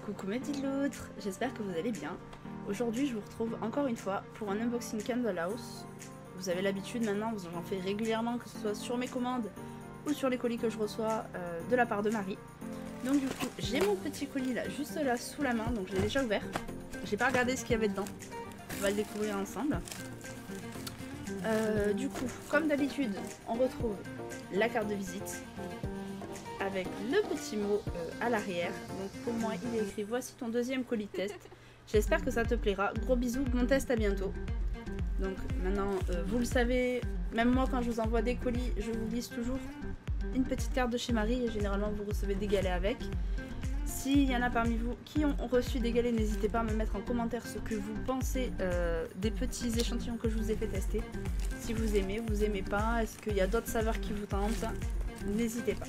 Coucou mes petites loutres, j'espère que vous allez bien. Aujourd'hui je vous retrouve encore une fois pour un unboxing Candle House. Vous avez l'habitude maintenant, j'en fais régulièrement, que ce soit sur mes commandes ou sur les colis que je reçois de la part de Marie. Donc du coup j'ai mon petit colis là, juste là sous la main, donc je l'ai déjà ouvert. J'ai pas regardé ce qu'il y avait dedans, on va le découvrir ensemble. Du coup, comme d'habitude, on retrouve la carte de visite avec le petit mot à l'arrière. Donc pour moi il est écrit: voici ton deuxième colis test, j'espère que ça te plaira, gros bisous, bon test, à bientôt. Donc maintenant vous le savez, même moi quand je vous envoie des colis, je vous glisse toujours une petite carte de chez Marie et généralement vous recevez des galets avec. S'il y en a parmi vous qui ont reçu des galets, n'hésitez pas à me mettre en commentaire ce que vous pensez des petits échantillons que je vous ai fait tester. Si vous aimez pas, est-ce qu'il y a d'autres saveurs qui vous tentent, n'hésitez pas.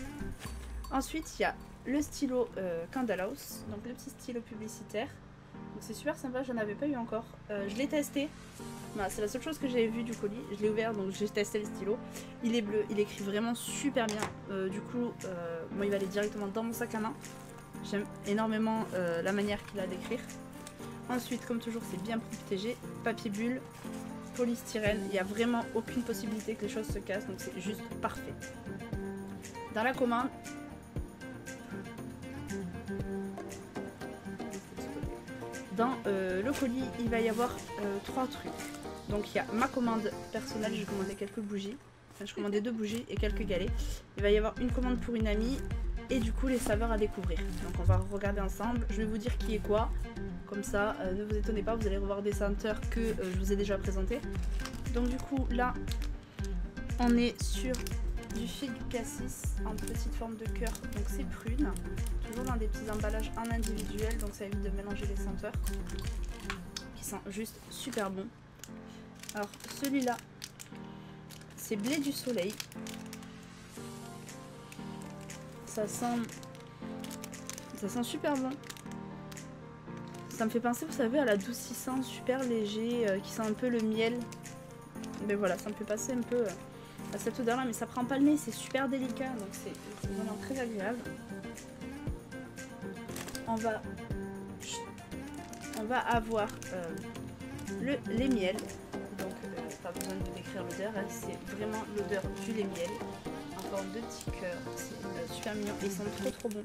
Ensuite, il y a le stylo Candle House, donc le petit stylo publicitaire. Donc c'est super sympa, j'en avais pas eu encore. Je l'ai testé, voilà, c'est la seule chose que j'avais vue du colis. Je l'ai ouvert, donc j'ai testé le stylo. Il est bleu, il écrit vraiment super bien. Du coup, moi il va aller directement dans mon sac à main. J'aime énormément la manière qu'il a d'écrire. Ensuite, comme toujours, c'est bien protégé. Papier bulle, polystyrène, il n'y a vraiment aucune possibilité que les choses se cassent, donc c'est juste parfait. Dans la commande, dans le colis, il va y avoir 3 trucs. Donc il y a ma commande personnelle, j'ai commandé quelques bougies. Enfin, je commandais 2 bougies et quelques galets. Il va y avoir une commande pour une amie et du coup les saveurs à découvrir. Donc on va regarder ensemble. Je vais vous dire qui est quoi. Comme ça, ne vous étonnez pas, vous allez revoir des senteurs que je vous ai déjà présentées. Donc du coup là, on est sur du figue cassis en petite forme de cœur, donc c'est prune, toujours dans des petits emballages en individuel, donc ça évite de mélanger les senteurs, qui sent juste super bon. Alors celui-là, c'est blé du soleil, ça sent super bon, ça me fait penser, vous savez, à l'adoucissant super léger, qui sent un peu le miel, mais voilà, ça me fait passer un peu à cette odeur là, mais ça prend pas le nez, c'est super délicat, donc c'est vraiment très agréable. On va avoir les miels, donc pas besoin de décrire l'odeur, hein, c'est vraiment l'odeur du lait miel en forme de petit cœur, c'est super mignon et ils sont trop bons.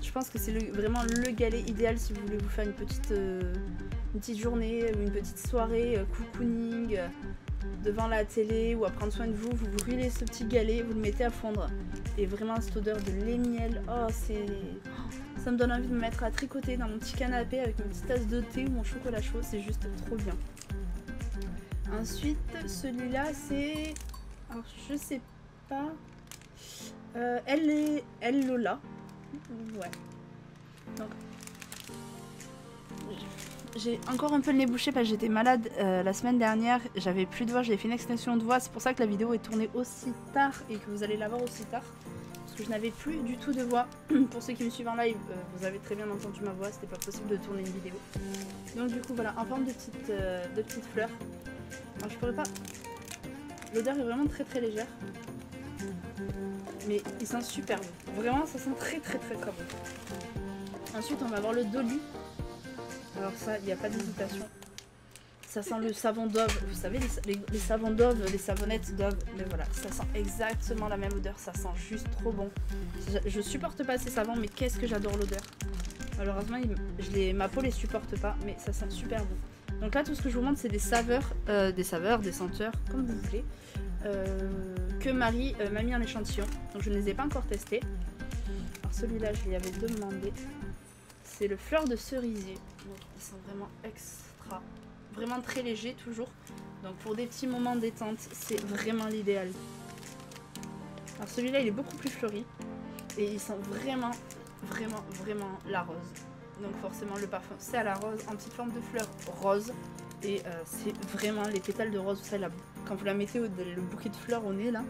Je pense que c'est vraiment le galet idéal si vous voulez vous faire une petite journée ou une petite soirée cocooning devant la télé ou à prendre soin de vous. Vous brûlez ce petit galet, vous le mettez à fondre et vraiment cette odeur de lait miel, ça me donne envie de me mettre à tricoter dans mon petit canapé avec une petite tasse de thé ou mon chocolat chaud, c'est juste trop bien. Ensuite celui-là c'est, alors je sais pas, elle Lola, ouais, donc j'ai encore un peu le nez bouché parce que j'étais malade la semaine dernière, j'avais plus de voix, j'ai fait une extension de voix, c'est pour ça que la vidéo est tournée aussi tard et que vous allez la voir aussi tard, parce que je n'avais plus du tout de voix. Pour ceux qui me suivent en live, vous avez très bien entendu ma voix, c'était pas possible de tourner une vidéo. Donc du coup voilà, en forme de petites fleurs. Alors je pourrais pas, l'odeur est vraiment très légère, mais il sent super bon, vraiment ça sent très bon. Ensuite on va avoir le Dolly. Alors ça, il n'y a pas d'hésitation. Ça sent le savon Dove. Vous savez, les savons Dove, les savonnettes Dove. Mais voilà, ça sent exactement la même odeur. Ça sent juste trop bon. Je supporte pas ces savons, mais qu'est-ce que j'adore l'odeur. Malheureusement, ma peau les supporte pas, mais ça sent super bon. Donc là, tout ce que je vous montre, c'est des saveurs, des senteurs, comme vous voulez, que Marie m'a mis en échantillon. Donc je ne les ai pas encore testés. Alors celui-là, je lui avais demandé. C'est le fleur de cerisier, donc ils sont vraiment extra, vraiment très légers toujours, donc pour des petits moments détente c'est vraiment l'idéal. Alors celui-là il est beaucoup plus fleuri et il sent vraiment la rose, donc forcément le parfum c'est à la rose en petite forme de fleur rose et c'est vraiment les pétales de rose, vous savez, quand vous la mettez le bouquet de fleurs au nez là,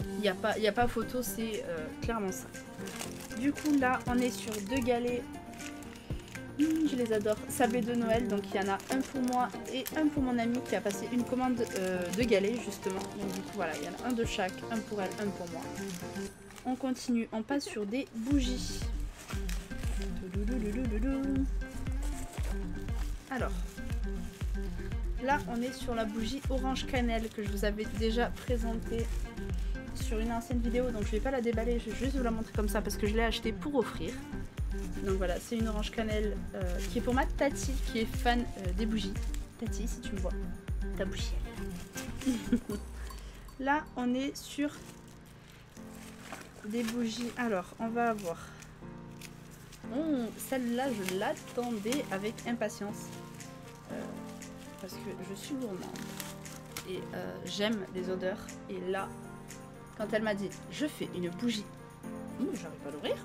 il n'y a pas photo, c'est clairement ça. Du coup là on est sur 2 galets. Je les adore, sablés de Noël, donc il y en a un pour moi et un pour mon ami qui a passé une commande de galets justement, donc du coup voilà, il y en a un de chaque, un pour elle, un pour moi. On continue, on passe sur des bougies. Alors, là on est sur la bougie orange cannelle que je vous avais déjà présentée sur une ancienne vidéo, donc je vais pas la déballer, je vais juste vous la montrer comme ça parce que je l'ai achetée pour offrir. Donc voilà, c'est une orange cannelle qui est pour ma Tati qui est fan des bougies. Tati, si tu me vois, ta bougie. Là on est sur des bougies. Alors on va avoir celle-là je l'attendais avec impatience parce que je suis gourmande et j'aime les odeurs. Et là quand elle m'a dit je fais une bougie, j'arrive pas à l'ouvrir,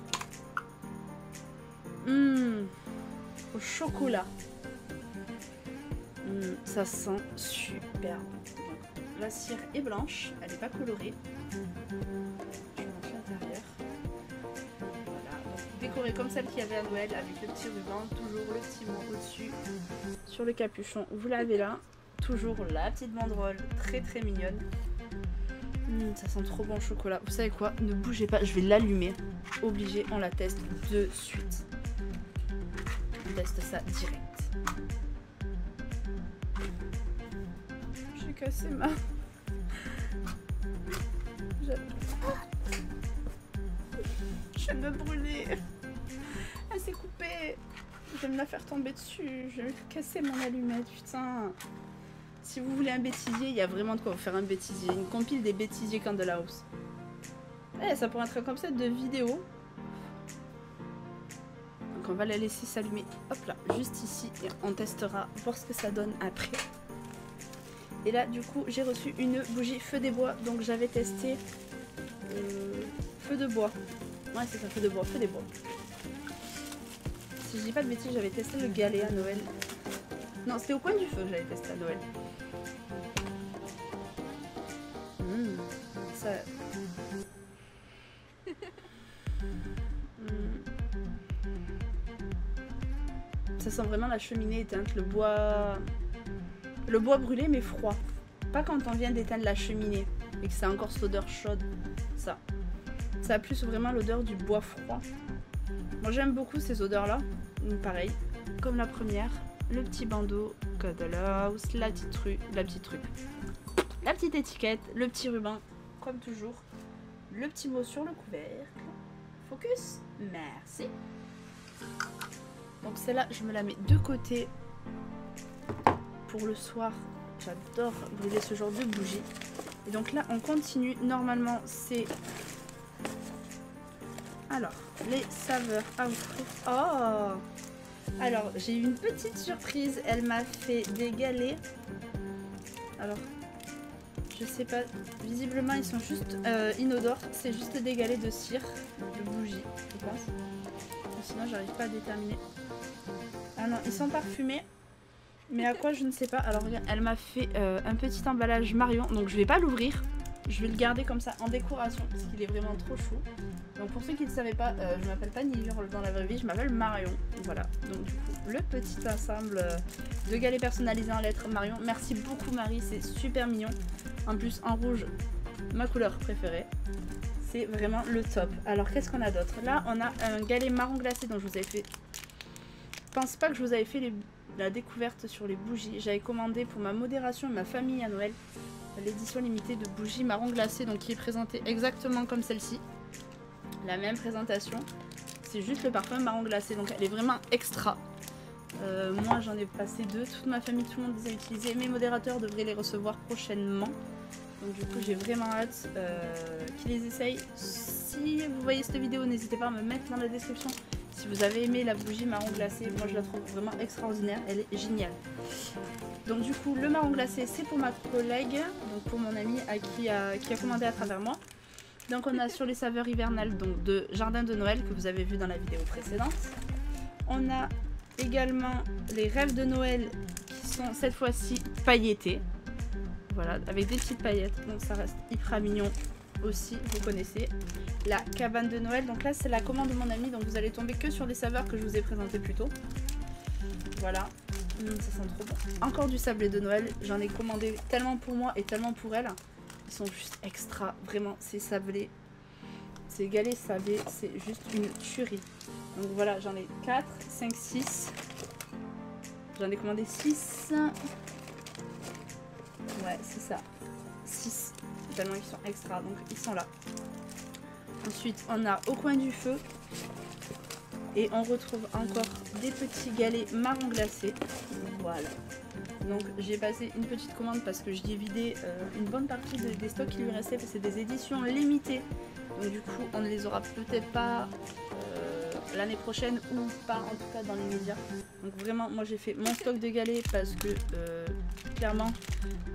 au chocolat, ça sent super bon. La cire est blanche, elle n'est pas colorée. Je vais montrer l'intérieur. Voilà, donc décorée comme celle qu'il y avait à Noël avec le petit ruban, toujours le petit mot au-dessus. Sur le capuchon, vous l'avez là. Toujours la petite banderole, très très mignonne. Ça sent trop bon le chocolat. Vous savez quoi? Ne bougez pas, je vais l'allumer. Obligé, on la teste de suite. On teste ça direct. J'ai cassé ma... Je vais me brûler. Elle s'est coupée. Je vais me la faire tomber dessus. Je vais casser mon allumette, putain. Si vous voulez un bêtisier, il y a vraiment de quoi vous faire un bêtisier. Une compile des bêtisiers Candlehouse. Eh, ça pourrait être un concept de vidéo. Donc on va la laisser s'allumer. Hop là, juste ici. Et on testera, voir ce que ça donne après. Et là, du coup, j'ai reçu une bougie feu des bois. Donc j'avais testé feu de bois. Ouais, c'est ça, feu de bois, feu des bois. Si je dis pas de bêtises, j'avais testé le galet à Noël. Non, c'était au coin du feu que j'avais testé à Noël. Ça... Ça sent vraiment la cheminée éteinte, le bois brûlé mais froid. Pas quand on vient d'éteindre la cheminée et que ça a encore cette odeur chaude. Ça a plus vraiment l'odeur du bois froid. Moi j'aime beaucoup ces odeurs là. Pareil, comme la première, le petit bandeau, Candlehouse, la petite étiquette, le petit ruban, comme toujours, le petit mot sur le couvercle. Focus, merci. Donc celle-là, je me la mets de côté pour le soir. J'adore brûler ce genre de bougie. Et donc là, on continue. Normalement, c'est... Alors, les saveurs à offrir. Oh! Alors, j'ai eu une petite surprise. Elle m'a fait des galets. Alors, je sais pas. Visiblement, ils sont juste inodores. C'est juste des galets de cire, de bougie, je pense. Sinon, j'arrive pas à déterminer. Ah non, ils sont parfumés. Mais à quoi, je ne sais pas. Alors, regarde, elle m'a fait un petit emballage Marion. Donc, je vais pas l'ouvrir. Je vais le garder comme ça en décoration parce qu'il est vraiment trop chou. Donc pour ceux qui ne savaient pas, je m'appelle pas Nivure dans la vraie vie, je m'appelle Marion. Voilà, donc du coup, le petit ensemble de galets personnalisés en lettres Marion. Merci beaucoup Marie, c'est super mignon. En plus en rouge, ma couleur préférée. C'est vraiment le top. Alors qu'est-ce qu'on a d'autre? Là, on a un galet marron glacé dont je vous avais fait... Je pense pas que je vous avais fait la découverte sur les bougies. J'avais commandé pour ma modération et ma famille à Noël l'édition limitée de bougies marron glacé, donc qui est présentée exactement comme celle-ci. La même présentation, c'est juste le parfum marron glacé, donc elle est vraiment extra. Moi j'en ai passé 2, toute ma famille, tout le monde les a utilisés, mes modérateurs devraient les recevoir prochainement. Donc du coup j'ai vraiment hâte qu'ils les essayent. Si vous voyez cette vidéo, n'hésitez pas à me mettre dans la description si vous avez aimé la bougie marron glacé. Moi je la trouve vraiment extraordinaire, elle est géniale. Donc du coup le marron glacé c'est pour ma collègue, donc pour mon amie qui a commandé à travers moi. Donc on a sur les saveurs hivernales donc de Jardin de Noël que vous avez vu dans la vidéo précédente. On a également les rêves de Noël qui sont cette fois-ci pailletés. Voilà, avec des petites paillettes, donc ça reste hyper mignon aussi, vous connaissez. La cabane de Noël, donc là c'est la commande de mon amie, donc vous allez tomber que sur les saveurs que je vous ai présentées plus tôt. Voilà, ça sent trop bon. Encore du sablé de Noël, j'en ai commandé tellement pour moi et tellement pour elle. Ils sont juste extra, vraiment, c'est sablé. C'est galets sablés, c'est juste une tuerie. Donc voilà, j'en ai 4, 5, 6. J'en ai commandé 6. Ouais, c'est ça. 6. Tellement ils sont extra, donc ils sont là. Ensuite, on a Au coin du feu. Et on retrouve encore des petits galets marron glacé. Voilà. Donc j'ai passé une petite commande parce que j'ai vidé une bonne partie des stocks qui lui restaient. Parce que c'est des éditions limitées. Donc du coup, on ne les aura peut-être pas l'année prochaine ou pas en tout cas dans les médias. Donc vraiment, moi j'ai fait mon stock de galets parce que clairement,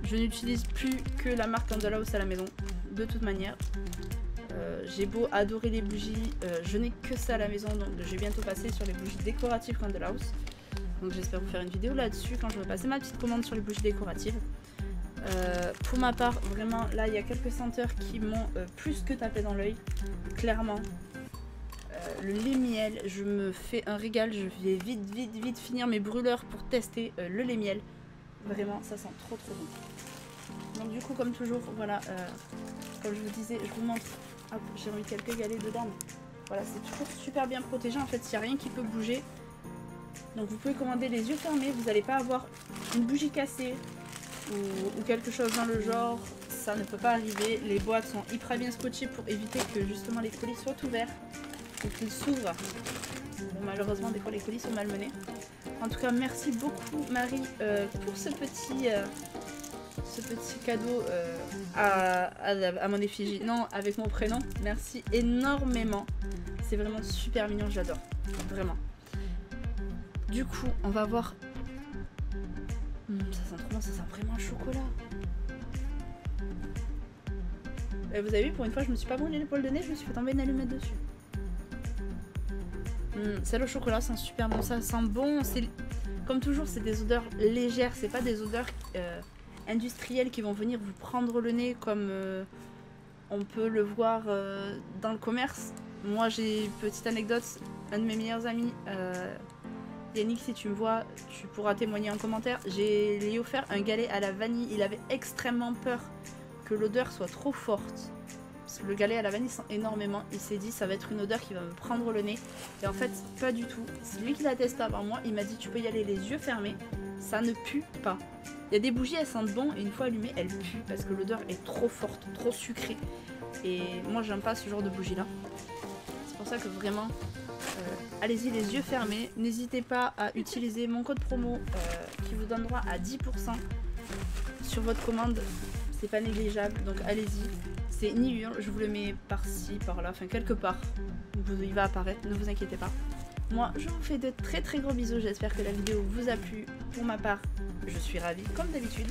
je n'utilise plus que la marque Candlehouse à la maison. De toute manière. J'ai beau adorer les bougies, je n'ai que ça à la maison, donc je vais bientôt passer sur les bougies décoratives Candlehouse. Donc j'espère vous faire une vidéo là-dessus quand je vais passer ma petite commande sur les bougies décoratives. Pour ma part, vraiment, là il y a quelques senteurs qui m'ont plus que tapé dans l'œil, clairement. Le lait miel, je me fais un régal, je vais vite finir mes brûleurs pour tester le lait miel. Vraiment, ça sent trop bon. Donc du coup, comme toujours, voilà, comme je vous disais, je vous montre. Hop, j'ai remis quelques galets dedans. Mais voilà, c'est toujours super bien protégé. En fait, il n'y a rien qui peut bouger. Donc vous pouvez commander les yeux fermés. Vous n'allez pas avoir une bougie cassée ou quelque chose dans le genre. Ça ne peut pas arriver. Les boîtes sont hyper bien scotchées pour éviter que justement les colis soient ouverts ou qu'ils s'ouvrent. Bon, malheureusement, des fois les colis sont malmenés. En tout cas, merci beaucoup Marie pour ce petit cadeau à mon effigie. Non, avec mon prénom. Merci énormément. C'est vraiment super mignon, j'adore. Vraiment. Du coup, on va voir. Ça sent trop bon, ça sent vraiment le chocolat. Et vous avez vu, pour une fois, je me suis pas brûlé l'épaule de nez, je me suis fait tomber une allumette dessus. Celle au chocolat sent super bon, ça sent bon. Comme toujours, c'est des odeurs légères, c'est pas des odeurs industriels qui vont venir vous prendre le nez comme on peut le voir dans le commerce. Moi j'ai une petite anecdote, un de mes meilleurs amis, Yannick, si tu me vois, tu pourras témoigner en commentaire. J'ai lui offert un galet à la vanille, il avait extrêmement peur que l'odeur soit trop forte. Parce que le galet à la vanille sent énormément, il s'est dit ça va être une odeur qui va me prendre le nez. Et en fait pas du tout, c'est lui qui l'a testé avant moi, il m'a dit tu peux y aller les yeux fermés, ça ne pue pas. Il y a des bougies, elles sentent bon et une fois allumées, elles puent parce que l'odeur est trop forte, trop sucrée. Et moi, j'aime pas ce genre de bougie là. C'est pour ça que vraiment, allez-y les yeux fermés. N'hésitez pas à utiliser mon code promo qui vous donne droit à 10% sur votre commande. C'est pas négligeable, donc allez-y. C'est Nihur, je vous le mets par-ci, par-là, enfin quelque part. Il va apparaître, ne vous inquiétez pas. Moi, je vous fais de très gros bisous. J'espère que la vidéo vous a plu. Pour ma part, je suis ravie, comme d'habitude.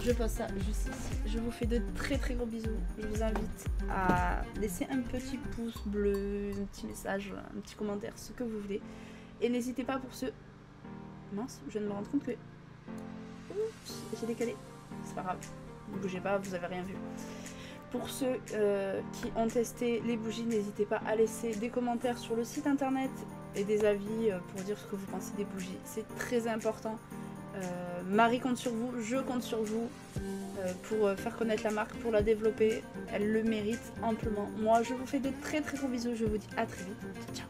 Je pose ça juste ici. Je vous fais de très gros bisous. Je vous invite à laisser un petit pouce bleu, un petit message, un petit commentaire, ce que vous voulez. Et n'hésitez pas pour ceux... Mince, je viens de me rendre compte que... Oups, j'ai décalé. C'est pas grave. Ne bougez pas, vous avez rien vu. Pour ceux qui ont testé les bougies, n'hésitez pas à laisser des commentaires sur le site internet et des avis pour dire ce que vous pensez des bougies. C'est très important. Marie compte sur vous, je compte sur vous pour faire connaître la marque, pour la développer. Elle le mérite amplement. Moi, je vous fais de très gros bisous. Je vous dis à très vite. Ciao.